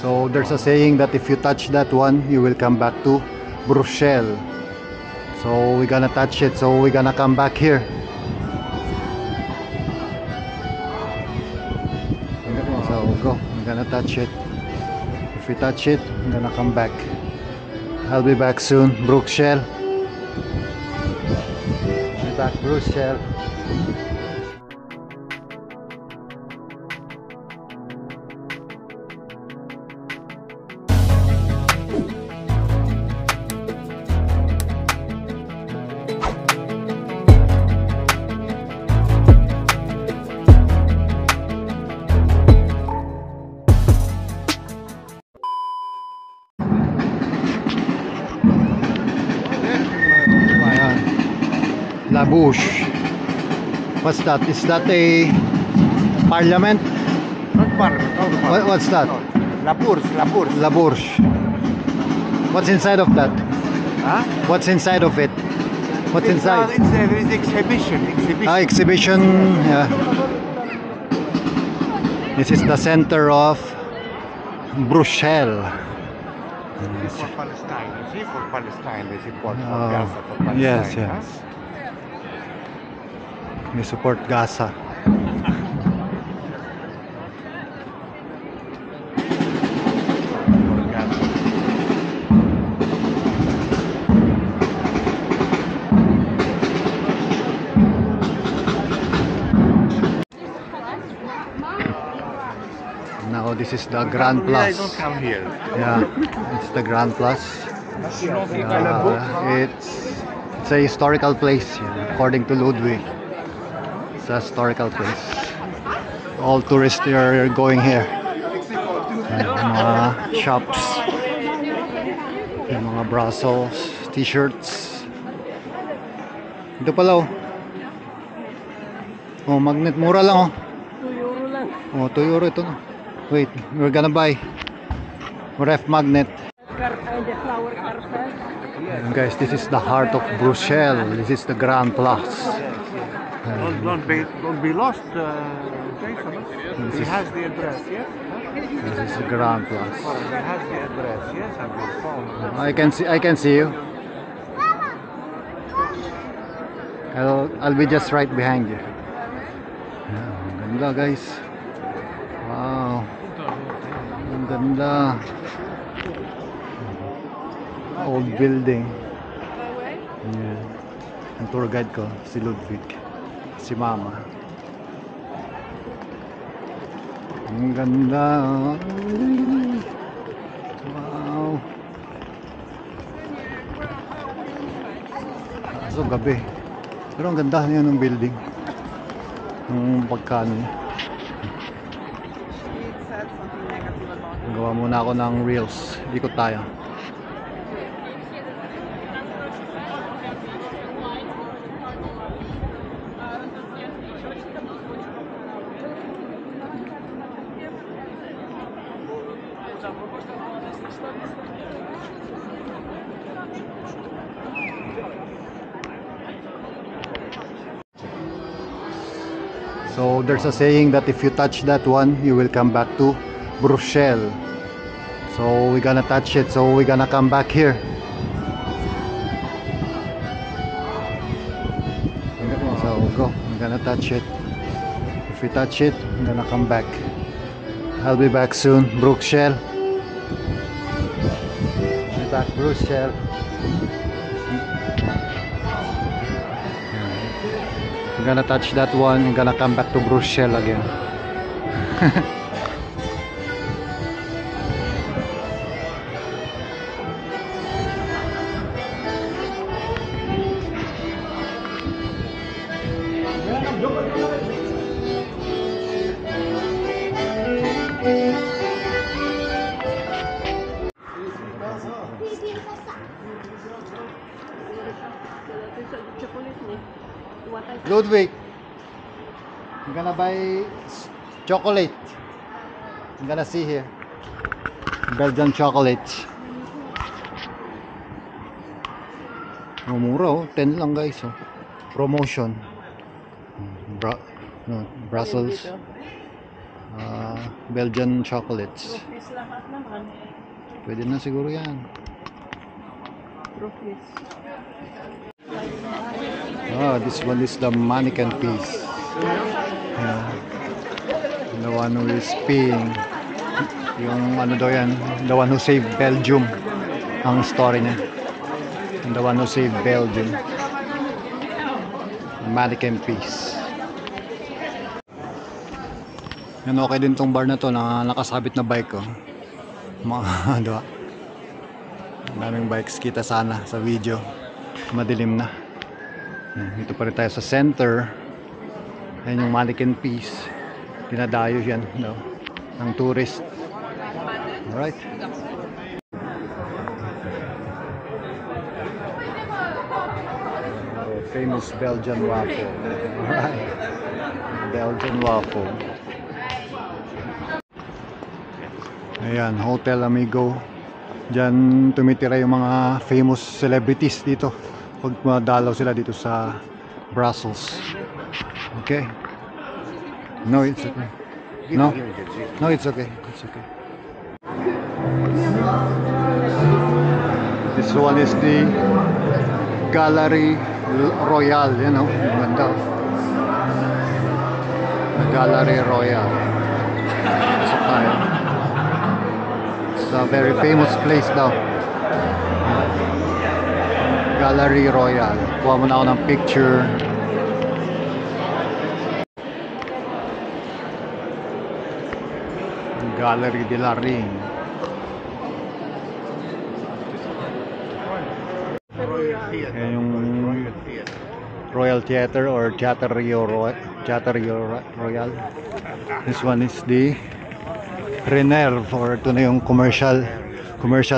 So there's a saying that if you touch that one, you will come back to Bruxelles. So we're gonna touch it, so we're gonna come back here. So go, I'm gonna touch it. If we touch it, I'm gonna come back. I'll be back soon. Bruxelles. I'll be back, Bruxelles. La Bouche. What's that? Is that a parliament? Not parliament. No, parliament. What's that? No. La Bourse. La Bourse. La Bourse. What's inside of that? Huh? What's inside of it? What's inside? There is exhibition. Exhibition. Yeah. This is the center of Bruxelles. For Palestine. You see, for Palestine, they support Gaza for Palestine. Yes, huh? yes. We support Gaza. Now this is the Grand Place. I don't come here. Yeah, it's the Grand Place. It's a historical place, yeah, according to Ludwig. It's a historical place. All tourists are going here. Mga shops, yung mga Brussels t-shirts. Ito pala oh. Oh, magnet, mura lang oh. 2 euro lang. Oh, 2 euro ito no. Wait, we're gonna buy ref magnet. The flower carpet. And guys, this is the heart of Bruxelles. This is the Grand Place. Don't be lost, Jason. He has the address, yes? This is the Grand Place. He has the address, yes, on his phone. I can see you. I'll be just right behind you. Yeah, ang ganda guys. Wow. Ang ganda. Old building. Yeah. Ang tour guide ko si Ludwig. Si Mama. Ang ganda. Wow. Kaso gabi. Pero ang ganda niya ng building. Ang pagkano niya. Gawa muna ako ng reels. Ikot tayo. So there's a saying that if you touch that one, you will come back to Bruxelles. So we're gonna touch it, so we're gonna come back here. So go, I'm gonna touch it. If we touch it, I'm gonna come back. I'll be back soon. Bruxelles. I'll be back, Bruxelles. I'm gonna touch that one. I'm gonna come back to Bruxelles again. Ludwig, I'm gonna buy chocolate. I'm gonna see here Belgian chocolate. Oh, mura oh, 10 lang guys oh. Promotion. Brussels. Belgian chocolates. Rufis lahat naman. Pwede na siguro yan. Rufis. This one is the mannequin piece. Yeah. The one who is peeing. Yung ano daw yan, the one who saved Belgium. Ang story niya. The one who saved Belgium. Mannequin piece. Yan, okay din tong bar na to na nakasabit na bike ko. Mga diba? Daming bikes kita sana sa video. Madilim na. Dito pa rin tayo sa center. Ayan yung mannequin piece. Dinadayo yan, no? Ng tourist. Alright. Famous Belgian waffle. Alright. Belgian waffle. Ayan, Hotel Amigo. Diyan tumitira yung mga famous celebrities dito pag madalaw sila dito sa Brussels. Okay. No, it's okay. No, no, it's okay. It's okay. This one is the Gallery Royal, you know, ganda. The Gallery Royal. Pasok tayo. It's a very famous place daw. Gallery Royal. Kuha muna ako ng picture. Gallery de la Ring. Ayan yung Royal Theater or Teatro Royal. This one is the Renerve, or ito na yung commercial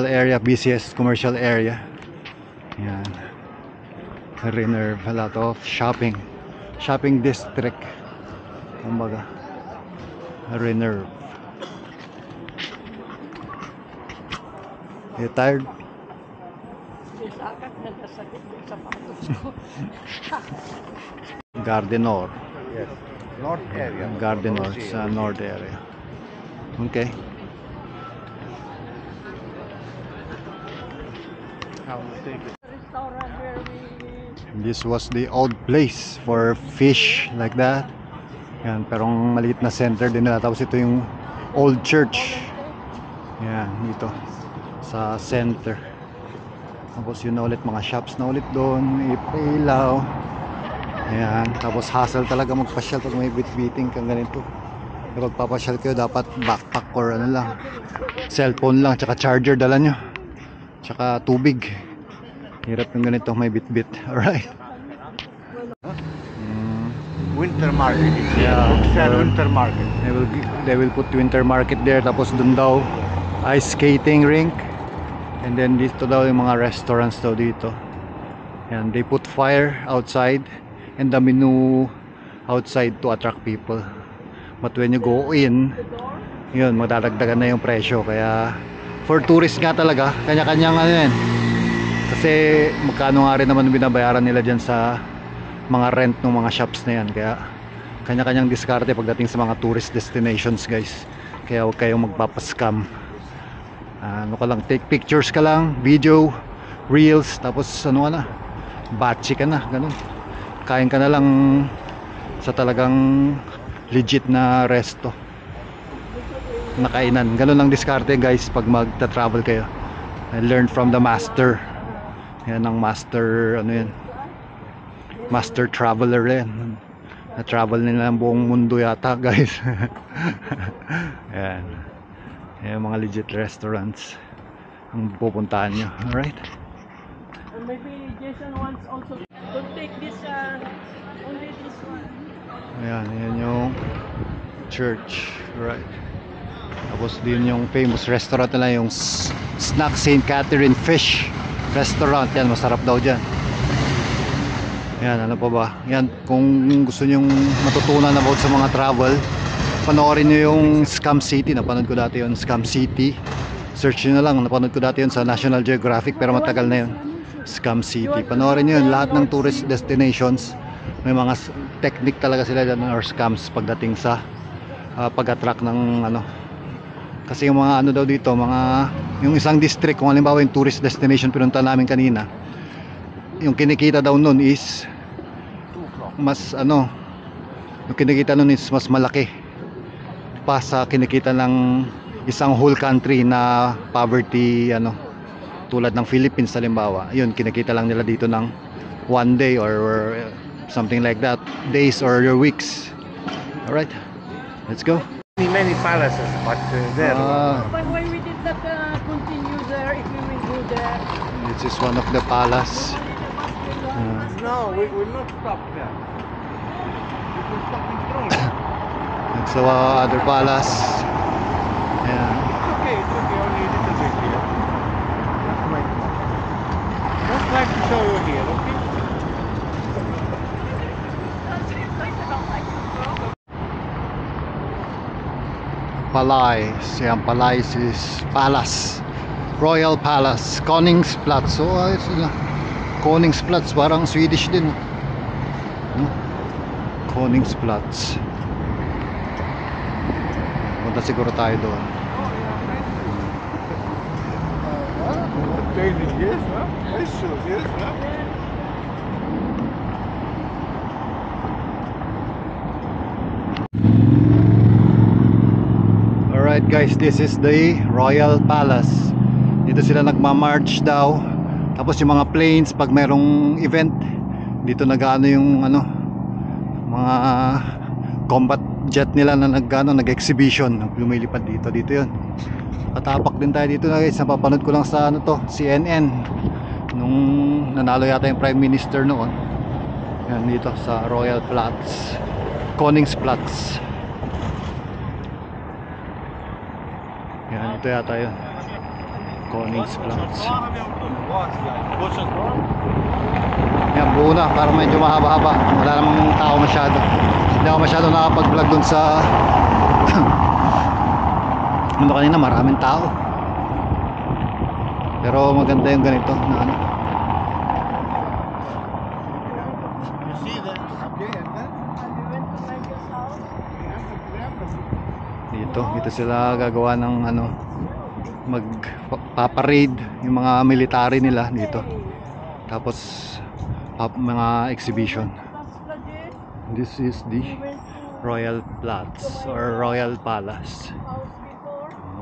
area, busiest commercial area. Yan. Renerve, a lot of shopping district. Kumbaga, Renerve. You tired? Gardenor. Yes. North area. Gardenor sa north area. Okay. Restaurant where we... This was the old place for fish like that. Yan, pero maliit na center din nila. Tapos ito yung old church. Yan, dito sa center. Tapos yun na ulit, mga shops na ulit doon, ilaw. Ayan, tapos hassle talaga magpasyal pag may bitbiting kang ganito. Kapag papasyal kayo, dapat backpack or ano lang, cellphone lang, tsaka charger dala nyo, tsaka tubig. Hirap yung ganito, may bitbit. Alright. Winter market. Yeah. Winter market. They will put winter market there. Tapos dun daw ice skating rink. And then dito daw yung mga restaurants daw dito. And they put fire outside and the menu outside to attract people. But when you go in, yun, madadagdagan na yung presyo. Kaya for tourists nga talaga, kanya-kanyang ano yan. Kasi magkano nga rin naman binabayaran nila dyan sa mga rent ng mga shops na yan. Kaya kanya-kanyang diskarte pagdating sa mga tourist destinations, guys. Kaya huwag kayong magpapascam. Ano ka lang, take pictures ka lang, video, reels, tapos ano ka na, batchy ka na, ganun. Kain ka na lang sa talagang legit na resto, nakainan. Ganun lang diskarte, guys, pag magta-travel kayo. I learned from the master. Yan ang master, ano yan, master traveler yan. Na-travel nila ang buong mundo yata, guys. Yan. Yung mga legit restaurants ang pupuntahan nyo. Alright? And maybe Jason wants also to take this, only this one. Ayan, yan yung church. Right. Tapos din yung famous restaurant nila, yung Snack St. Catherine Fish Restaurant. Yan, masarap daw dyan. Yan, ano pa ba? Yan, kung gusto nyong matutunan about sa mga travel, panoorin nyo yung Scam City. Napanood ko dati yun, Scam City. Search nyo na lang, napanood ko dati yun sa National Geographic, pero matagal na yun. Scam City, panoorin nyo yun. Lahat ng tourist destinations, may mga technique talaga sila dyan or scams pagdating sa pag-attract ng ano. Kasi yung mga ano daw dito, mga yung isang district, kung halimbawa yung tourist destination pinunta namin kanina, yung kinikita daw nun is mas ano, yung kinikita nun is mas malaki pa sa kinikita ng isang whole country na poverty ano, tulad ng Philippines halimbawa. Yun, kinikita lang nila dito ng one day or something like that, days or weeks. Alright, let's go. Many palaces, but there. But why we did not continue there if we will go there? This is one of the palace. No, we will not stop there. We will stop in front. That's the other palace. Yeah. It's okay, only a little bit here. Just like to show you here, okay? Palais. Yan, Palais is palace. Royal Palace. Koningsplatz. So, ayos na. Koningsplatz. Parang Swedish din. No? Koningsplatz. Punta siguro tayo doon. Yes, huh? Yes, huh? Alright guys, this is the Royal Palace. Dito sila nagmamarch daw. Tapos yung mga planes pag merong event, dito nag-ano yung ano, mga combat jet nila na nag-exhibition, lumilipad dito. Dito yun. Patapak din tayo dito na guys. Napapanood ko lang sa ano to, CNN, nung nanalo yata yung Prime Minister noon. Yan dito sa Royal Platz, Koningsplatz. Yan, ito yata yun, Koningsplatz. Yan, buo na, para medyo mahaba-haba. Wala namang tao masyado. Hindi ako masyado nakapag-vlog dun sa ano kanina, maraming tao. Pero maganda yung ganito na ano. Dito sila gagawa ng ano, magpaparade yung mga military nila dito. Tapos mga exhibition. This is the Royal Platz or Royal Palace.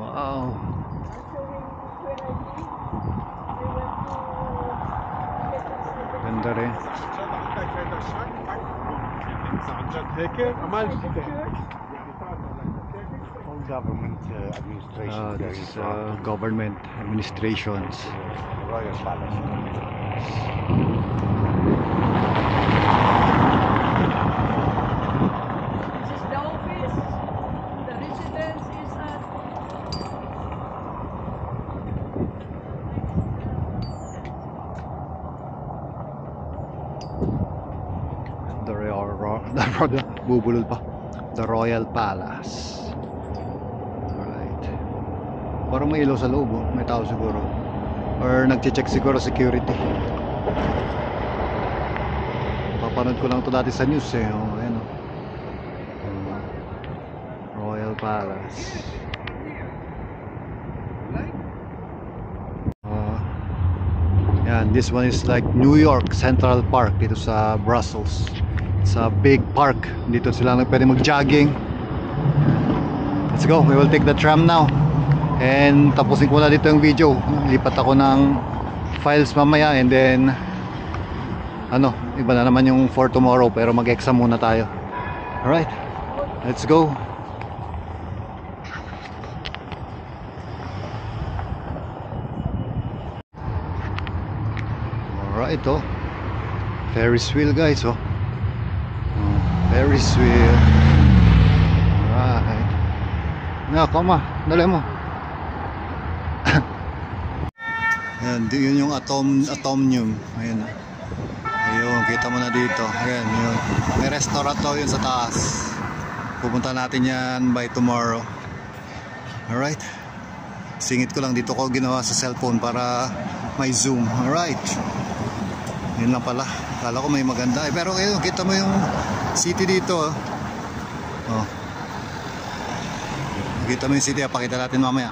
Wow. Ganda rin. Government administration. This is government administrations. Royal Palace. This is the office. The residence is at bubulol pa. The Royal Palace. Parang may ilaw sa loob, oh. May tao siguro. Or nagche-check siguro security. Papanood ko lang ito dati sa news eh. Oh, ayan, oh. Royal Palace. Yan, this one is like New York Central Park dito sa Brussels. Sa big park. Dito sila pwede mag-jogging. Let's go, we will take the tram now. And tapusin ko na dito yung video. Lipat ako ng files mamaya. And then ano, iba na naman yung for tomorrow. Pero mag-exam muna tayo. Alright, let's go. Alright, oh, Ferris wheel guys, oh. Ferris wheel. Alright. Na, kama, dali mo. Ayan, yun yung Atomium. Ayan, ayun, kita mo na dito. Ayan, yun. May restaurant to yun sa taas. Pupunta natin yan by tomorrow. Alright. Singit ko lang dito ko ginawa sa cellphone para may zoom. Alright. Yun lang pala. Kala ko may maganda. Pero ayun, kita mo yung city dito. Oh. Kita mo yung city, pakita natin mamaya.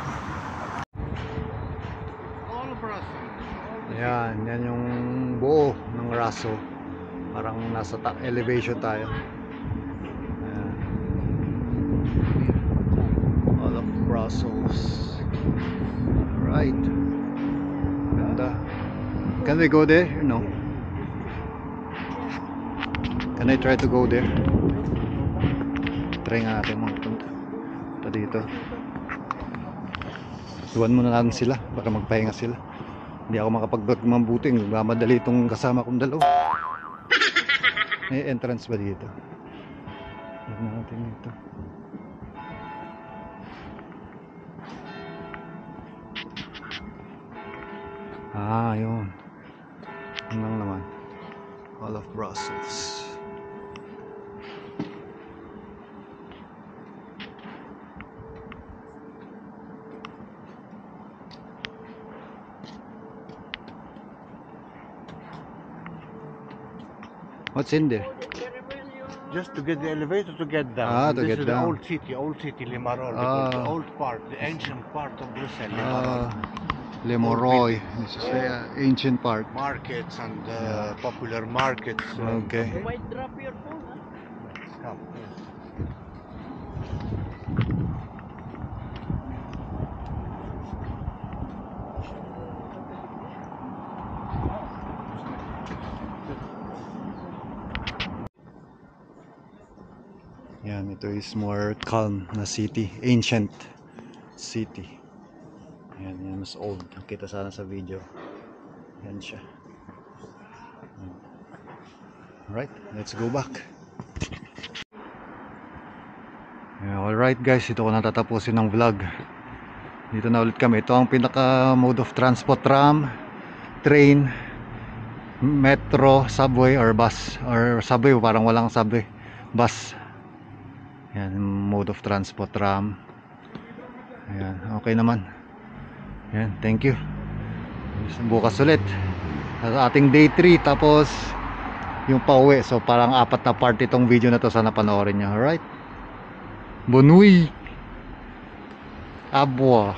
All Brussels. Yan, yan yung buo ng Raso. Parang nasa elevation tayo. Ayan. All of Brussels. Alright. Ganda. Can we go there? No. Can I try to go there? Try nga natin magpunta. Punta dito. Iwan muna natin sila. Baka magpahinga sila. Hindi ako makapag-vlog mabuti. Mamadali itong kasama kong dalawa. May entrance ba dito? Tignan natin dito. Ah, yun. Yun lang naman. All of Brussels. What's in there? Just to get the elevator to get down. Ah, to this get is down. the old city, Limarol. Because the Ah. old part, the ancient part of Brussels, Limarol. Le Moroy. This is the ancient park. Markets and popular markets. Okay. You might drop your phone, huh? Come, yes. Yan, ito is more calm na city. Ancient city. Yan, yan mas old. Kita sana sa video. Yan siya. Alright, let's go back. Alright guys, ito ko natatapusin ng vlog. Dito na ulit kami. Ito ang pinaka mode of transport: tram, train, metro, subway, or bus. Or subway, parang walang subway. Bus. Yan, mode of transport, tram. Ayan, okay naman. Yan, thank you. Bukas ulit sa ating day 3, tapos yung pauwi. So parang 4 na part itong video na to. Sana panoorin nyo. Alright, Bonui Abwa.